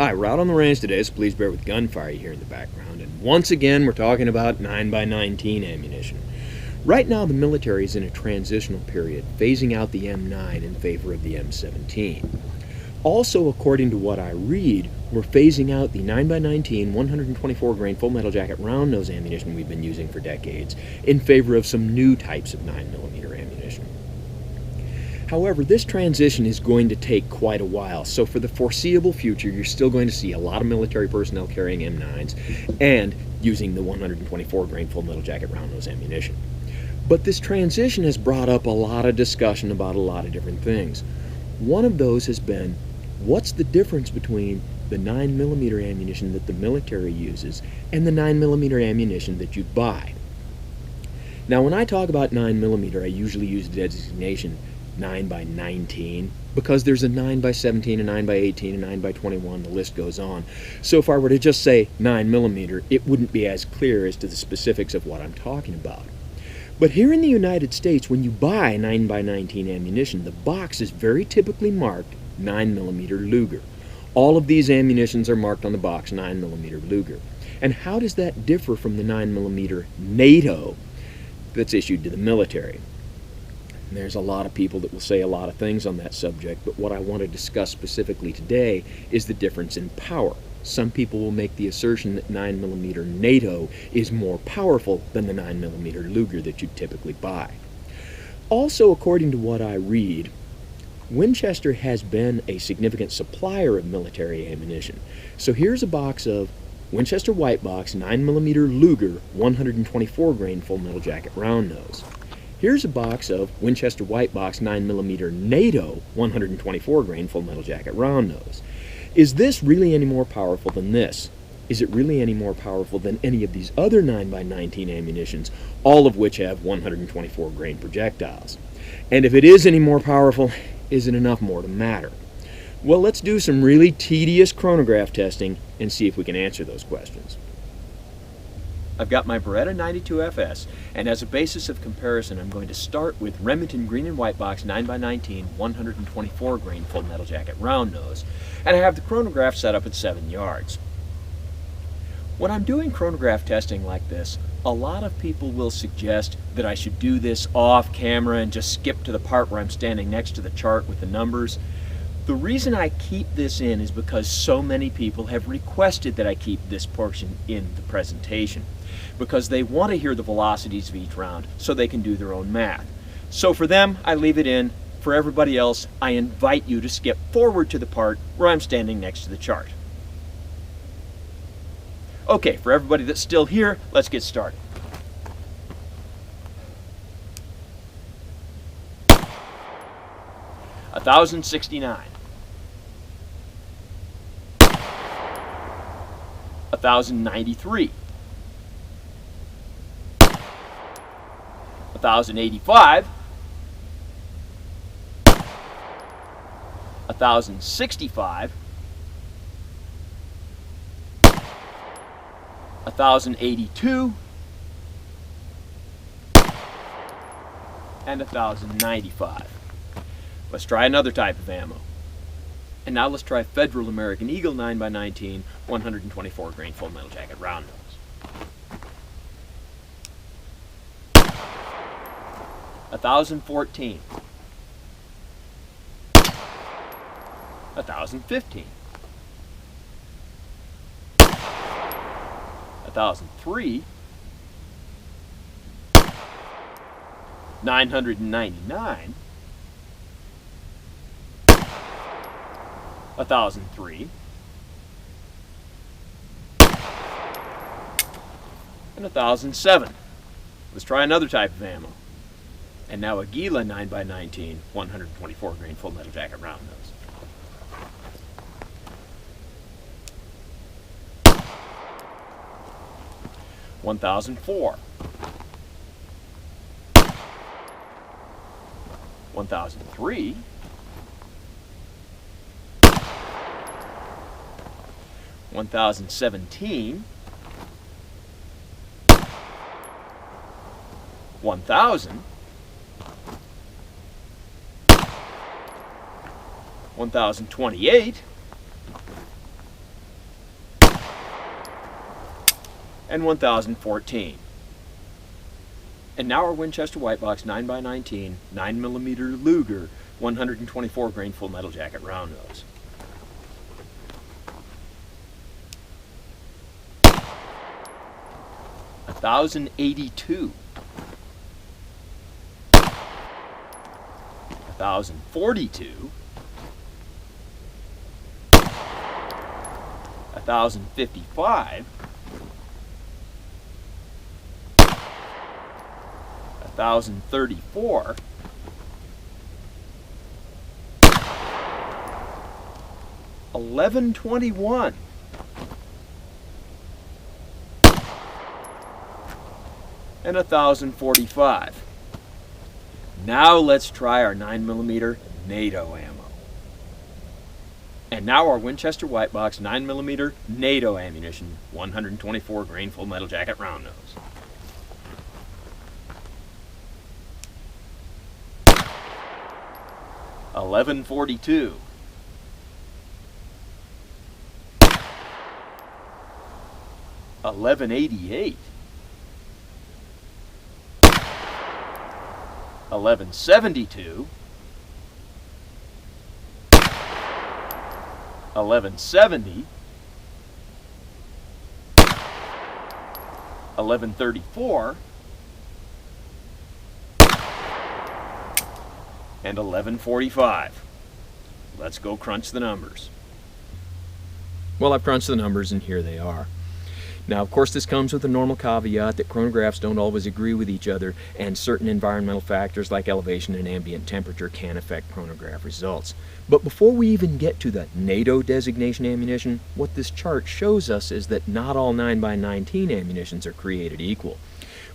Hi, we're out on the range today, so please bear with gunfire you hear in the background. And once again, we're talking about 9x19 ammunition. Right now, the military is in a transitional period, phasing out the M9 in favor of the M17. Also, according to what I read, we're phasing out the 9x19 124 grain full metal jacket round nose ammunition we've been using for decades in favor of some new types of 9mm ammunition. However, this transition is going to take quite a while, so for the foreseeable future, you're still going to see a lot of military personnel carrying M9s and using the 124 grain full metal jacket round nose ammunition. But this transition has brought up a lot of discussion about a lot of different things. One of those has been, what's the difference between the 9mm ammunition that the military uses and the 9mm ammunition that you buy? Now, when I talk about 9mm, I usually use the designation 9x19 because there's a 9x17, a 9x18, a 9x21, the list goes on. So if I were to just say 9mm, it wouldn't be as clear as to the specifics of what I'm talking about. But here in the United States, when you buy 9x19 ammunition, the box is very typically marked 9mm Luger. All of these ammunitions are marked on the box 9mm Luger. And how does that differ from the 9mm NATO that's issued to the military? And there's a lot of people that will say a lot of things on that subject, but what I want to discuss specifically today is the difference in power. Some people will make the assertion that 9mm NATO is more powerful than the 9mm Luger that you typically buy. Also, according to what I read, Winchester has been a significant supplier of military ammunition. So here's a box of Winchester White Box 9mm Luger 124 grain full metal jacket round nose. Here's a box of Winchester White Box 9mm NATO 124 grain full metal jacket round nose. Is this really any more powerful than this? Is it really any more powerful than any of these other 9x19 ammunitions, all of which have 124 grain projectiles? And if it is any more powerful, is it enough more to matter? Well, let's do some really tedious chronograph testing and see if we can answer those questions. I've got my Beretta 92FS, and as a basis of comparison, I'm going to start with Remington Green and White Box 9x19 124 grain full metal jacket round nose, and I have the chronograph set up at 7 yards. When I'm doing chronograph testing like this, a lot of people will suggest that I should do this off camera and just skip to the part where I'm standing next to the chart with the numbers. The reason I keep this in is because so many people have requested that I keep this portion in the presentation, because they want to hear the velocities of each round so they can do their own math. So for them, I leave it in. For everybody else, I invite you to skip forward to the part where I'm standing next to the chart. Okay, for everybody that's still here, let's get started. $1,069. $1,093. $1,085. $1,065. $1,082. and $1,095. Let's try another type of ammo. And now let's try Federal American Eagle 9x19 124 grain full metal jacket round nose. $1,014. $1,015. $1,003. $999. $1,003. And $1,007. Let's try another type of ammo. And now a Gila 9x19 124 grain full metal jacket round nose. $1,004. $1,003. $1,017. $1,000. $1,028. and 1014. And now our Winchester White Box 9x19 9mm Luger 124 grain full metal jacket round nose. $1,082. $1,042. $1,055. $1,034. $1,121. And $1,045. Now let's try our 9mm NATO ammo. And now our Winchester White Box 9mm NATO ammunition 124 grain full metal jacket round nose. $1,142. $1,188. $1,172. $1,170. $1,134. And $1,145. Let's go crunch the numbers. Well, I've crunched the numbers and here they are. Now, of course, this comes with a normal caveat that chronographs don't always agree with each other, and certain environmental factors like elevation and ambient temperature can affect chronograph results. But before we even get to the NATO designation ammunition, what this chart shows us is that not all 9x19 ammunitions are created equal.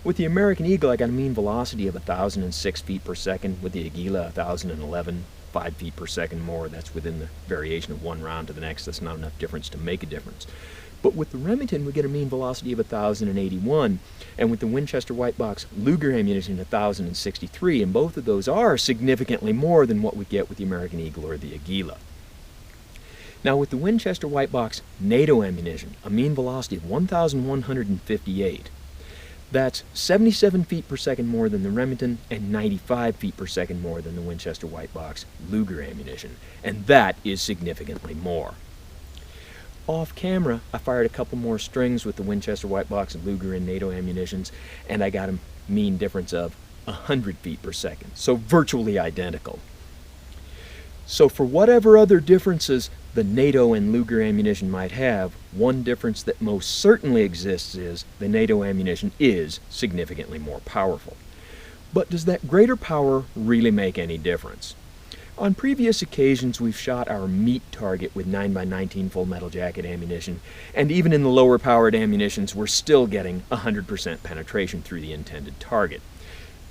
With the American Eagle, I got a mean velocity of 1,006 feet per second. With the Aguila, 1,011, 5 feet per second more. That's within the variation of one round to the next. That's not enough difference to make a difference. But with the Remington, we get a mean velocity of 1,081, and with the Winchester White Box Luger ammunition, 1,063, and both of those are significantly more than what we get with the American Eagle or the Aguila. Now, with the Winchester White Box NATO ammunition, a mean velocity of 1,158. That's 77 feet per second more than the Remington and 95 feet per second more than the Winchester White Box Luger ammunition, and that is significantly more. Off camera, I fired a couple more strings with the Winchester White Box Luger and NATO ammunitions, and I got a mean difference of 100 feet per second, so virtually identical. So for whatever other differences the NATO and Luger ammunition might have, one difference that most certainly exists is the NATO ammunition is significantly more powerful. But does that greater power really make any difference? On previous occasions, we've shot our meat target with 9x19 full metal jacket ammunition, and even in the lower powered ammunitions, we're still getting 100% penetration through the intended target.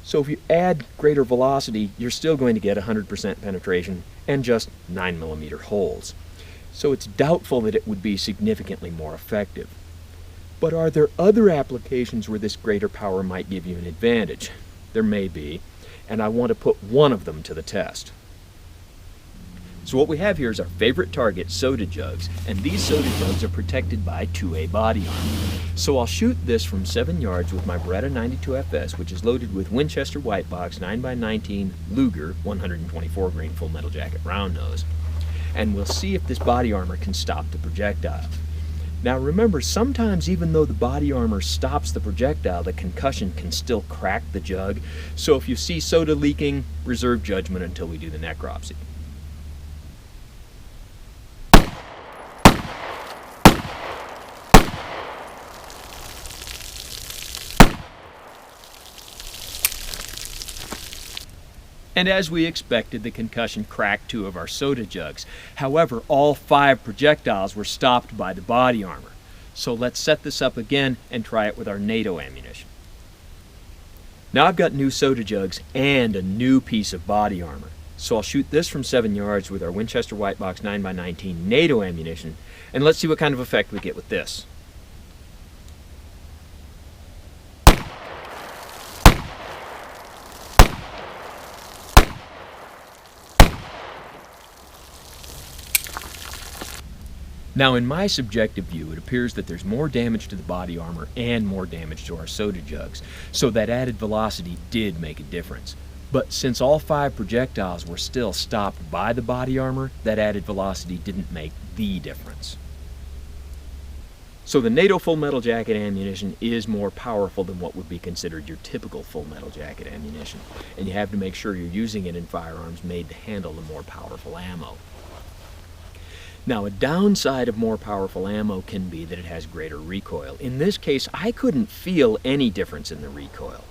So if you add greater velocity, you're still going to get 100% penetration and just 9mm holes. So it's doubtful that it would be significantly more effective. But are there other applications where this greater power might give you an advantage? There may be, and I want to put one of them to the test. So what we have here is our favorite target, soda jugs, and these soda jugs are protected by 2A body armor. So I'll shoot this from 7 yards with my Beretta 92FS, which is loaded with Winchester White Box 9x19 Luger 124 grain full metal jacket round nose, and we'll see if this body armor can stop the projectile. Now remember, sometimes even though the body armor stops the projectile, the concussion can still crack the jug. So if you see soda leaking, reserve judgment until we do the necropsy. And as we expected, the concussion cracked 2 of our soda jugs. However, all 5 projectiles were stopped by the body armor. So let's set this up again and try it with our NATO ammunition. Now I've got new soda jugs and a new piece of body armor. So I'll shoot this from 7 yards with our Winchester White Box 9x19 NATO ammunition, and let's see what kind of effect we get with this. Now, in my subjective view, it appears that there's more damage to the body armor and more damage to our soda jugs, so that added velocity did make a difference. But since all 5 projectiles were still stopped by the body armor, that added velocity didn't make the difference. So the NATO full metal jacket ammunition is more powerful than what would be considered your typical full metal jacket ammunition, and you have to make sure you're using it in firearms made to handle the more powerful ammo. Now, a downside of more powerful ammo can be that it has greater recoil. In this case, I couldn't feel any difference in the recoil.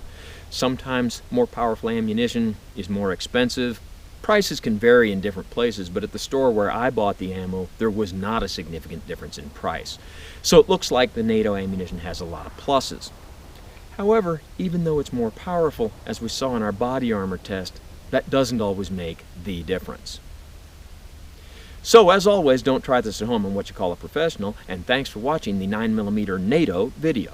Sometimes more powerful ammunition is more expensive. Prices can vary in different places, but at the store where I bought the ammo, there was not a significant difference in price. So it looks like the NATO ammunition has a lot of pluses. However, even though it's more powerful, as we saw in our body armor test, that doesn't always make the difference. So, as always, don't try this at home on what you call a professional, and thanks for watching the 9mm NATO video.